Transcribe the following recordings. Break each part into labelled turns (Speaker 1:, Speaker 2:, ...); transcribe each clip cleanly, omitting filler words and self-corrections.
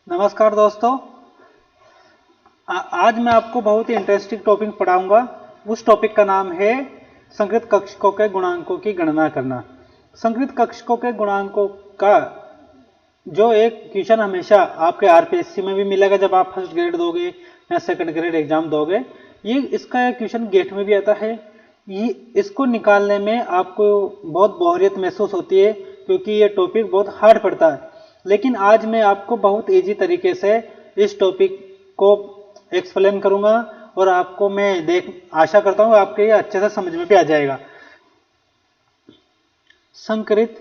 Speaker 1: नमस्कार दोस्तों। आज मैं आपको बहुत ही इंटरेस्टिंग टॉपिक पढ़ाऊंगा। उस टॉपिक का नाम है संकृत कक्षकों के गुणांकों की गणना करना। संकृत कक्षकों के गुणांकों का जो एक क्वेश्चन हमेशा आपके आरपीएससी में भी मिलेगा जब आप फर्स्ट ग्रेड दोगे या सेकंड ग्रेड एग्जाम दोगे। ये इसका एक क्वेश्चन गेट में भी आता है। ये इसको निकालने में आपको बहुत बोरियत महसूस होती है क्योंकि ये टॉपिक बहुत हार्ड पड़ता है। लेकिन आज मैं आपको बहुत इजी तरीके से इस टॉपिक को एक्सप्लेन करूंगा और आपको मैं आशा करता हूं आपके ये अच्छे से समझ में भी आ जाएगा। संकृत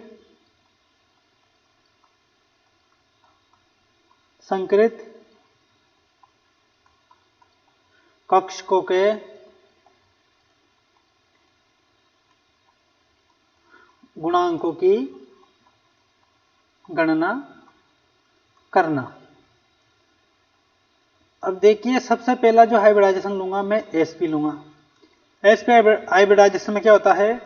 Speaker 1: कक्षकों के गुणांकों की गणना करना। अब देखिए, सबसे पहला जो हाइब्रिडाइजेशन लूंगा मैं एसपी लूंगा। एसपी हाइब्रिडाइजेशन में क्या होता है,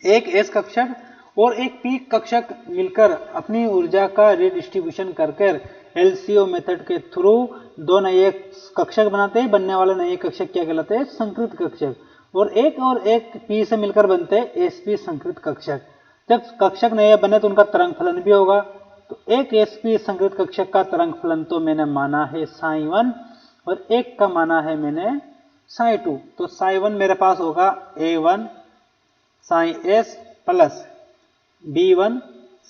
Speaker 1: एक एस कक्षक और एक पी कक्षक मिलकर अपनी ऊर्जा का रिडिस्ट्रीब्यूशन कर एलसीओ मेथड के थ्रू दो नए कक्षक बनाते हैं। बनने वाले नए कक्षक क्या कहलाते हैं, संकृत कक्षक। और एक पी से मिलकर बनते हैं एसपी संकृत कक्षक। जब कक्षक नए बने तो उनका तरंग फलन भी होगा। तो एक एसपी संकृत कक्षक का तरंग फलन तो मैंने माना है साई 1 और एक का माना है मैंने साई 2। तो साई 1 मेरे पास होगा A1 psi S plus B1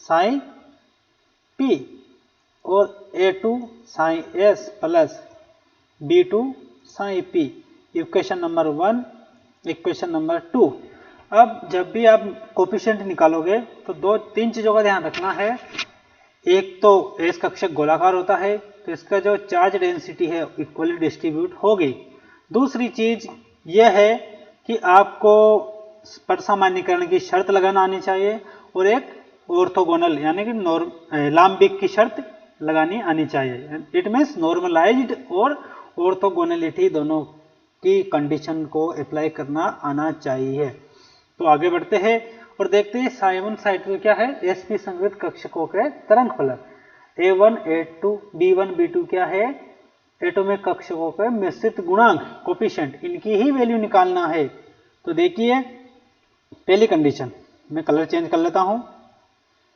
Speaker 1: psi P और A2 Sai S plus B2 Sai P। Equation number 1, equation number 2। अब जब भी आप कोफिशिएंट निकालोगे तो तीन चीजों का ध्यान रखना है। एक तो एस कक्षक गोलाकार होता है तो इसका जो चार्ज डेंसिटी है इक्वली डिस्ट्रीब्यूट होगी। दूसरी चीज यह है कि आपको परसामान्यीकरण की शर्त लगाना आनी चाहिए और एक ऑर्थोगोनल यानी कि लाम्बिक की शर्त लगानी आनी चाहिए। इट मीन्स नॉर्मलाइज्ड और ऑर्थोगोनलिटी दोनों की कंडीशन को अप्लाई करना आना चाहिए। तो आगे बढ़ते हैं और देखते हैं साई 1 साई 2 क्या है, एसपी संकृत कक्षकों के तरंग फलन। A1 A2 B1 B2 क्या है, एटॉमिक कक्षकों के मिश्रित गुणांक कोफिशिएंट, इनकी ही वैल्यू निकालना है। तो देखिए, पहली कंडीशन मैं कलर चेंज कर लेता हूं,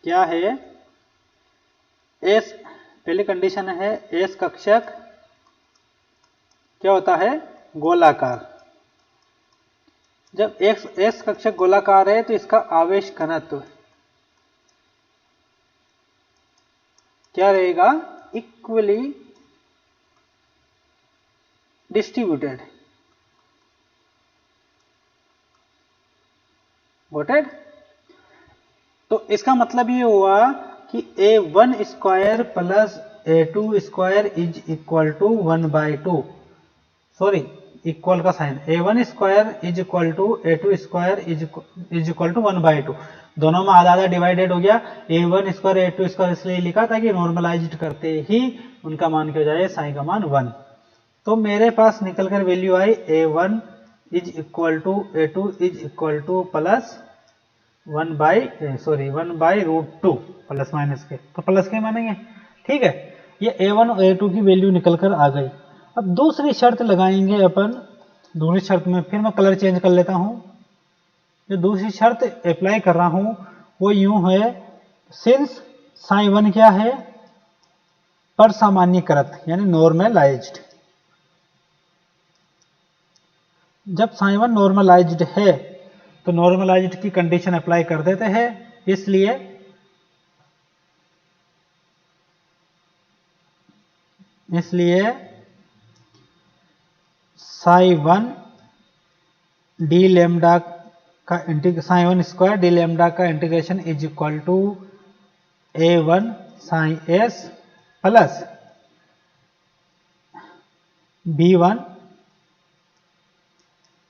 Speaker 1: क्या है एस। पहली कंडीशन है एस कक्षक क्या होता है, गोलाकार। जब एस कक्षक गोलाकार है तो इसका आवेश घनत्व क्या रहेगा, इक्वली डिस्ट्रीब्यूटेड। Got it. तो इसका मतलब ये हुआ कि A1 square plus A2 square is equal to 1/2। Sorry, equal का sign, A1 square is equal to A2 square is equal to 1/2। दोनों में आधा आधा डिवाइडेड हो गया। A1 स्क्वायर A2 स्क्वायर इसलिए लिखा था कि नॉर्मलाइज्ड करते ही उनका मान क्या हो जाए, साइन का मान 1। तो मेरे पास निकल कर वैल्यू आई A1 is equal to A2 is equal to plus 1/√2 plus minus के, तो प्लस के मानेंगे, ठीक है। ये A1 और A2 की वैल्यू निकल कर आ गई। अब दूसरी शर्त लगाएंगे अपन। दूसरी शर्त में फिर मैं कलर चेंज कर लेता हूं। जो दूसरी शर्त अप्लाई कर रहा हूं वो यूं है, सिंस साई 1 क्या है, परसामान्यीकृत यानी नॉर्मलाइज्ड। जब साई 1 नॉर्मलाइज्ड है तो नॉर्मलाइज्ड की कंडीशन अप्लाई कर देते हैं। इसलिए साई 1 डी लेमडा का साई 1 स्क्वायर डी लेमडा का integration is equal to A1 psi S plus B1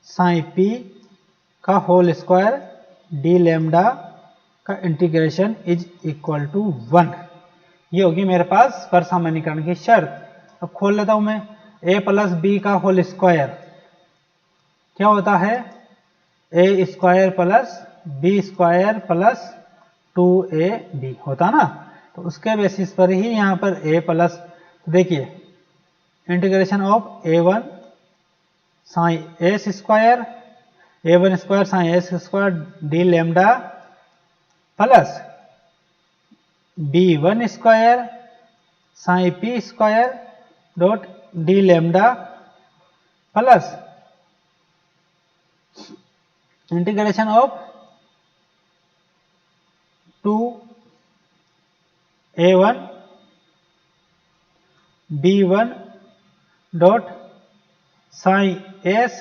Speaker 1: psi P का होल स्क्वायर डी लेमडा का इंटीग्रेशन इज इक्वल टू 1। ये होगी मेरे पास परसामान्यीकरण की शर्त। अब खोल लेता हूं मैं, A प्लस B का होल स्क्वायर क्या होता है, A square plus B square plus 2AB होता ना। तो उसके बेसिस पर ही यहाँ पर a प्लस, देखिए integration of a1 sine S square a1 square sine S square D lambda plus b1 square sine P square dot D lambda plus integration of 2a1 b1 dot sine S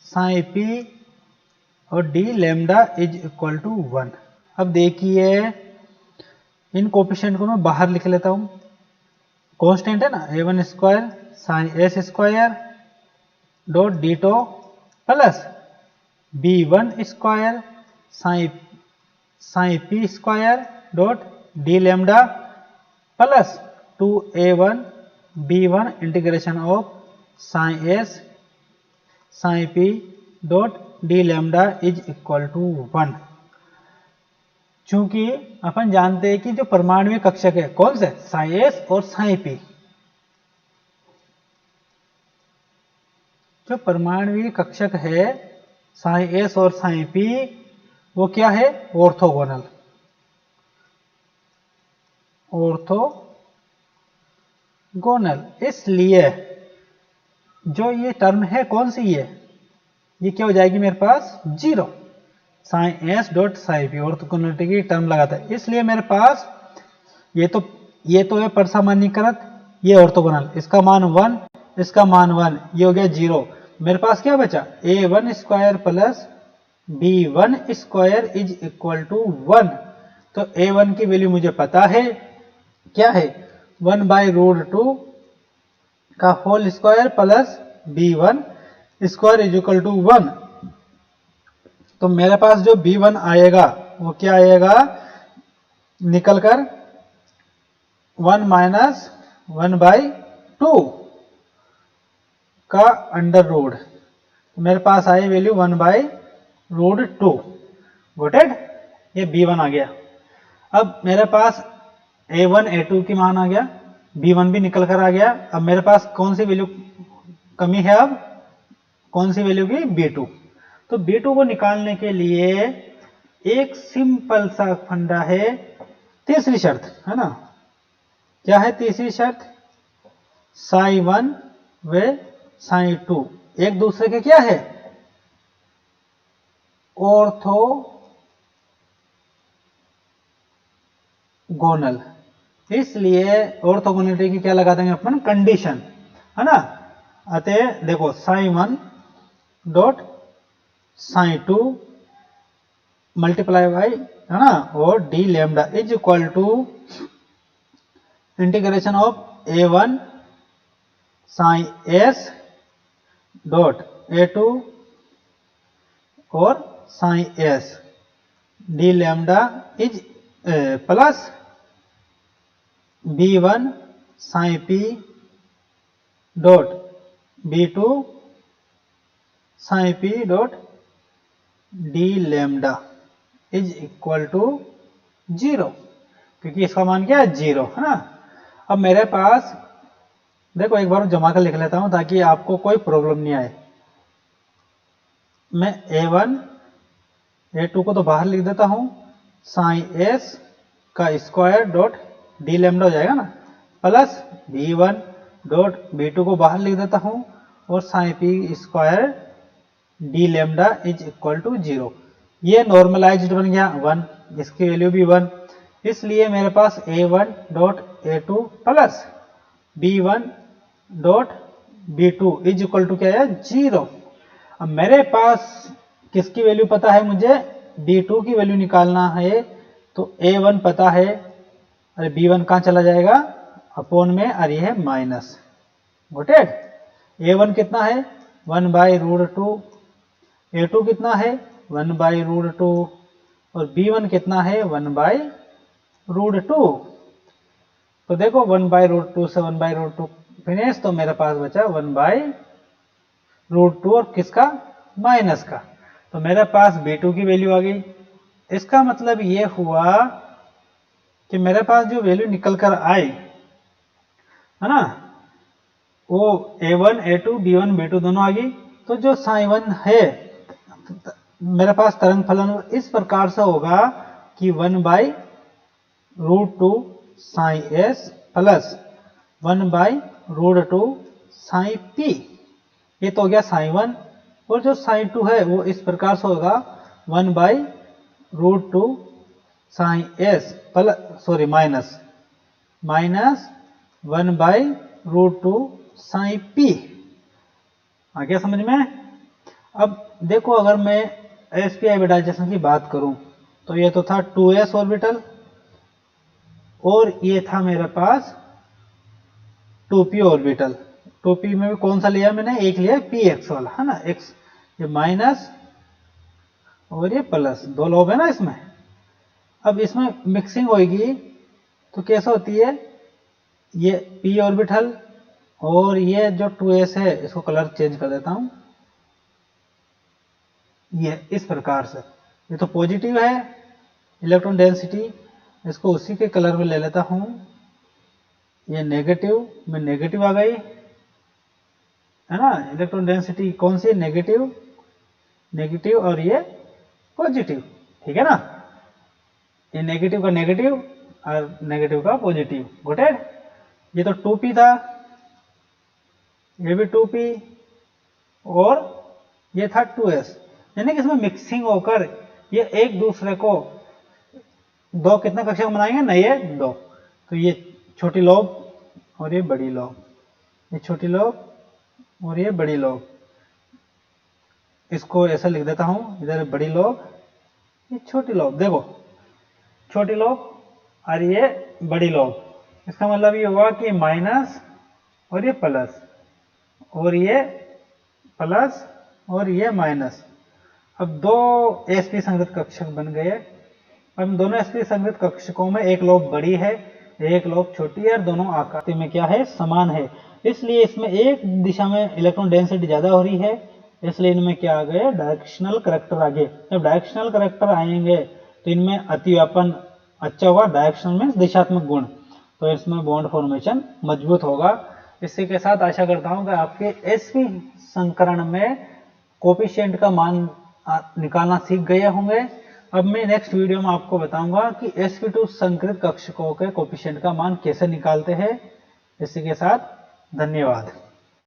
Speaker 1: sine P और D lambda is equal to 1। अब देखिए इन coefficient को मैं बाहर लिख लेता हूं, constant है ना, a1 square sine S square dot d tau plus b1 square sine P square dot D lambda plus 2a1 b1 integration of sine S sine P dot D lambda is equal to 1। चूंकि अपन जानते हैं कि जो परमाणु कक्षक है कौन से, sign S और साइन पी, जो परमाणु कक्षक है साइन एस और साइन पी वो क्या है, ऑर्थोगोनल। ऑर्थोगोनल, इसलिए जो ये टर्म है कौन सी है, ये क्या हो जाएगी मेरे पास 0, sine S dot sine P orthogonality की टर्म लगाता है, इसलिए मेरे पास ये तो है परसामान्यीकृत, ये ऑर्थोगोनल, इसका मान 1, इसका मान 1, ये हो गया 0। मेरे पास क्या बचा, a1 square plus b1 square is equal to 1। तो a1 की वैल्यू मुझे पता है, क्या है 1/√2 का whole square plus b1 square is equal to 1। तो मेरे पास जो b1 आएगा वो क्या आएगा, निकलकर 1 माइनस 1/2 का अंडर रूट, मेरे पास आई वैल्यू 1/√2। गॉटेड, ये b1 आ गया। अब मेरे पास a1 a2 की मान आ गया, b1 भी निकल कर आ गया। अब मेरे पास कौन सी वैल्यू कमी है, अब कौन सी वैल्यू की, b2। तो b2 को निकालने के लिए एक सिंपल सा फंडा है, तीसरी शर्त है ना, क्या है तीसरी शर्त, साइन 1 व साइन 2 एक दूसरे के क्या है, ऑर्थोगोनल। इसलिए ऑर्थोगोनलिटी की क्या लगा देंगे अपन, कंडीशन, है ना। अतः देखो sine 1 dot sine 2 multiply by, है ना, और D lambda is equal to integration of a1 sine S dot a2 और sine S d lambda is plus b1 sine P dot b2 sine P dot D lambda is equal to 0, क्योंकि इसका मान क्या है 0, है ना। अब मेरे पास देखो एक बार जमा कर लिख लेता हूं ताकि आपको कोई प्रॉब्लम नहीं आए। मैं a1 a2 को तो बाहर लिख देता हूं, साइन एस का स्क्वायर डॉट डी लैम्डा हो जाएगा ना, प्लस b1 डॉट b2 को बाहर लिख देता हूं और sine P square D lambda is equal to 0। ये नॉर्मलाइज्ड बन गया 1, इसकी वैल्यू भी 1, इसलिए मेरे पास a1 dot a2 plus b1 dot b2 is equal to क्या है 0। अब मेरे पास किसकी वैल्यू पता है, मुझे b2 की वैल्यू निकालना है। तो a1 पता है, अरे b1 कहां चला जाएगा, अपॉन में, और ये है माइनस। गोटेड, a1 कितना है 1/√2, a2 कितना है 1/√2 और b1 कितना है 1/√2। तो देखो 1/√2 से 1/√2 फिनिश, तो मेरे पास बचा 1/√2 और किसका, माइनस का। तो मेरे पास b2 की वैल्यू आ गई। इसका मतलब ये हुआ कि मेरे पास जो वैल्यू निकल कर आए है ना, वो A1 A2 B1 B2 दोनों आ गई। तो जो साइन है मेरे पास तरंग फलन इस प्रकार से होगा कि 1/√2 sine S plus 1/√2 sine P। ये तो हो गया साइन 1। और जो साइन 2 है वो इस प्रकार से होगा 1/√2 sine S minus 1/√2 sine P। आ गया समझ में। अब देखो अगर मैं sp हाइब्रिडाइजेशन की बात करूं तो ये तो था 2s ऑर्बिटल और ये था मेरे पास 2p ऑर्बिटल। 2p में भी कौन सा लिया मैंने, एक लिया px वाला है ना, x ये माइनस और ये प्लस, दो लोब है ना इसमें। अब इसमें मिक्सिंग होगी तो कैसे होती है, ये p ऑर्बिटल और ये जो 2s है इसको कलर चेंज कर देता हूं, ये इस प्रकार से। ये तो पॉजिटिव है इलेक्ट्रॉन डेंसिटी, इसको उसी के कलर में ले लेता हूं। ये नेगेटिव में नेगेटिव आ गई है ना, इलेक्ट्रॉन डेंसिटी कौन सी, नेगेटिव, नेगेटिव और ये पॉजिटिव, ठीक है ना। ये नेगेटिव का नेगेटिव और नेगेटिव का पॉजिटिव, गोटेड। ये तो 2p था, ये भी 2p और ये था 2s, यानी कि इसमें मिक्सिंग होकर ये एक दूसरे को दो कितने कक्षक बनाएंगे ना, ये दो। तो ये छोटी लोब और ये बड़ी लोब, ये छोटी लोब और ये बड़ी लोब, इसको ऐसा लिख देता हूं, इधर बड़ी लोब ये छोटी लोब। देखो छोटी लोब और ये बड़ी लोब, इसका मतलब ये हुआ कि माइनस और ये प्लस और ये प्लस और ये माइनस। अब दो sp संगत कक्षक बन गए। अब दोनों sp संगत कक्षकों में एक लोब बड़ी है एक लोब छोटी है और दोनों आकृति में क्या है, समान है। इसलिए इसमें एक दिशा में इलेक्ट्रॉन डेंसिटी ज्यादा हो रही है, इसलिए इनमें क्या आ गए, डायरेक्शनल करैक्टर आ गए। जब डायरेक्शनल करैक्टर आएंगे तो इनमें अतिव्यापन अच्छा होगा, डायरेक्शनल मीन्स दिशात्मक गुण, तो इसमें बॉन्ड फॉर्मेशन मजबूत होगा। इसी के साथ आशा करता हूं कि आपके sp संकरण में कोफिशिएंट का मान निकालना सीख गए होंगे। अब मैं नेक्स्ट वीडियो में आपको बताऊंगा कि sp2 संकृत कक्षकों के कोफिशिएंट का मान कैसे निकालते हैं। इसी के साथ धन्यवाद।